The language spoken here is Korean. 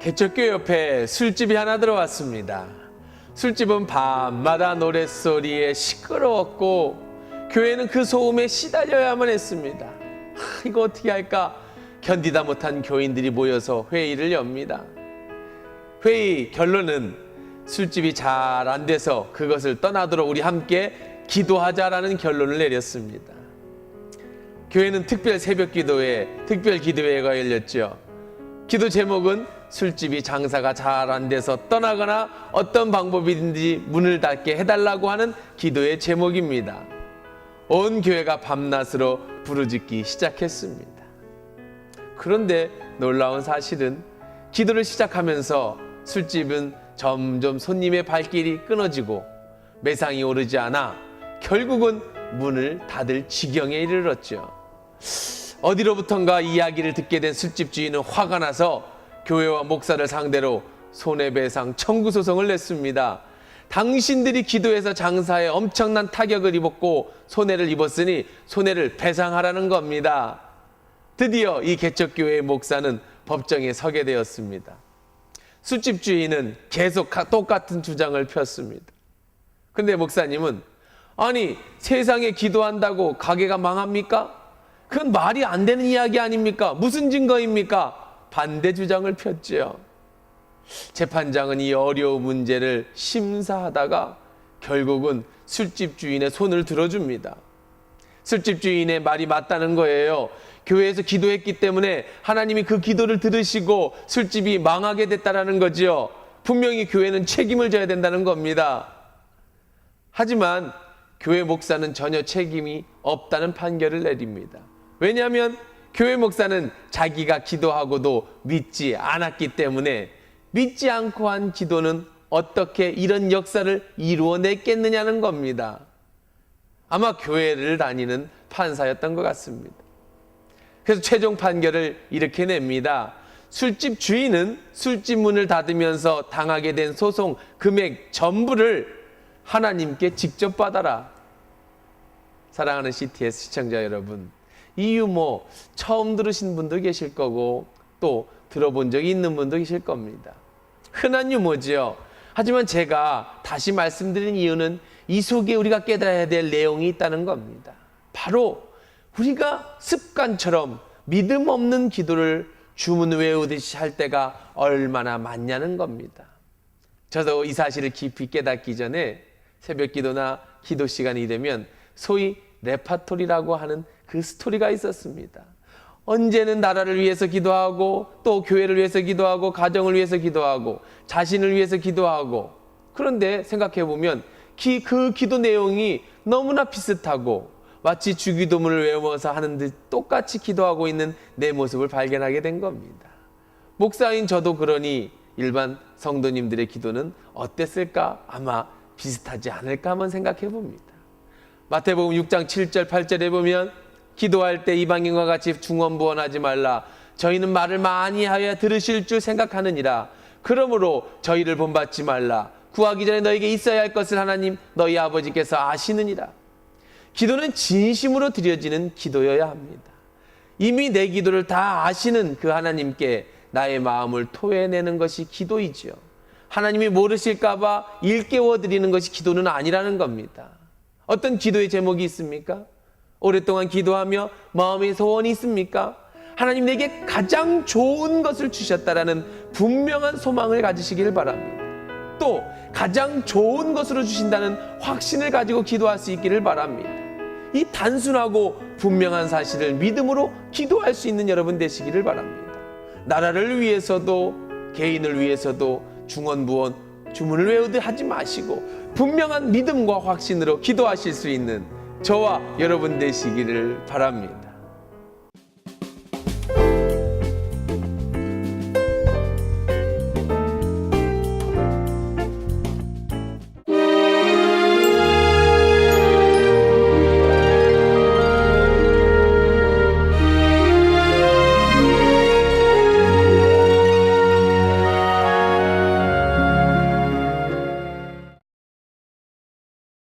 개척교회 옆에 술집이 하나 들어왔습니다. 술집은 밤마다 노랫소리에 시끄러웠고 교회는 그 소음에 시달려야만 했습니다. 이거 어떻게 할까? 견디다 못한 교인들이 모여서 회의를 엽니다. 회의 결론은 술집이 잘 안 돼서 그것을 떠나도록 우리 함께 기도하자라는 결론을 내렸습니다. 교회는 특별 새벽 기도회, 특별 기도회가 열렸죠. 기도 제목은 술집이 장사가 잘 안 돼서 떠나거나 어떤 방법이든지 문을 닫게 해달라고 하는 기도의 제목입니다. 온 교회가 밤낮으로 부르짖기 시작했습니다. 그런데 놀라운 사실은 기도를 시작하면서 술집은 점점 손님의 발길이 끊어지고 매상이 오르지 않아 결국은 문을 닫을 지경에 이르렀죠. 어디로부턴가 이야기를 듣게 된 술집 주인은 화가 나서 교회와 목사를 상대로 손해배상 청구 소송을 냈습니다. 당신들이 기도해서 장사에 엄청난 타격을 입었고 손해를 입었으니 손해를 배상하라는 겁니다. 드디어 이 개척교회의 목사는 법정에 서게 되었습니다. 술집 주인은 계속 똑같은 주장을 폈습니다. 근데 목사님은 아니 세상에 기도한다고 가게가 망합니까? 그건 말이 안 되는 이야기 아닙니까? 무슨 증거입니까? 반대 주장을 폈죠. 재판장은 이 어려운 문제를 심사하다가 결국은 술집 주인의 손을 들어줍니다. 술집 주인의 말이 맞다는 거예요. 교회에서 기도했기 때문에 하나님이 그 기도를 들으시고 술집이 망하게 됐다는 거죠. 분명히 교회는 책임을 져야 된다는 겁니다. 하지만 교회 목사는 전혀 책임이 없다는 판결을 내립니다. 왜냐하면 교회 목사는 자기가 기도하고도 믿지 않았기 때문에 믿지 않고 한 기도는 어떻게 이런 역사를 이루어냈겠느냐는 겁니다. 아마 교회를 다니는 판사였던 것 같습니다. 그래서 최종 판결을 이렇게 냅니다. 술집 주인은 술집 문을 닫으면서 당하게 된 소송 금액 전부를 하나님께 직접 받아라. 사랑하는 CTS 시청자 여러분, 이 유머 처음 들으신 분도 계실 거고 또 들어본 적이 있는 분도 계실 겁니다. 흔한 유머지요. 하지만 제가 다시 말씀드린 이유는 이 속에 우리가 깨달아야 될 내용이 있다는 겁니다. 바로 우리가 습관처럼 믿음 없는 기도를 주문 외우듯이 할 때가 얼마나 많냐는 겁니다. 저도 이 사실을 깊이 깨닫기 전에 새벽 기도나 기도 시간이 되면 소위 레파토리라고 하는 그 스토리가 있었습니다. 언제는 나라를 위해서 기도하고 또 교회를 위해서 기도하고 가정을 위해서 기도하고 자신을 위해서 기도하고, 그런데 생각해 보면 그 기도 내용이 너무나 비슷하고 마치 주기도문을 외워서 하는 듯 똑같이 기도하고 있는 내 모습을 발견하게 된 겁니다. 목사인 저도 그러니 일반 성도님들의 기도는 어땠을까? 아마 비슷하지 않을까 한번 생각해 봅니다. 마태복음 6장 7절 8절에 보면 기도할 때 이방인과 같이 중언부언하지 말라. 저희는 말을 많이 하여 들으실 줄 생각하느니라. 그러므로 저희를 본받지 말라. 구하기 전에 너에게 있어야 할 것을 하나님 너희 아버지께서 아시느니라. 기도는 진심으로 드려지는 기도여야 합니다. 이미 내 기도를 다 아시는 그 하나님께 나의 마음을 토해내는 것이 기도이지요. 하나님이 모르실까 봐 일깨워 드리는 것이 기도는 아니라는 겁니다. 어떤 기도의 제목이 있습니까? 오랫동안 기도하며 마음의 소원이 있습니까? 하나님 내게 가장 좋은 것을 주셨다라는 분명한 소망을 가지시길 바랍니다. 또 가장 좋은 것으로 주신다는 확신을 가지고 기도할 수 있기를 바랍니다. 이 단순하고 분명한 사실을 믿음으로 기도할 수 있는 여러분 되시기를 바랍니다. 나라를 위해서도 개인을 위해서도 중언부언 주문을 외우듯 하지 마시고 분명한 믿음과 확신으로 기도하실 수 있는 저와 여러분 되시기를 바랍니다.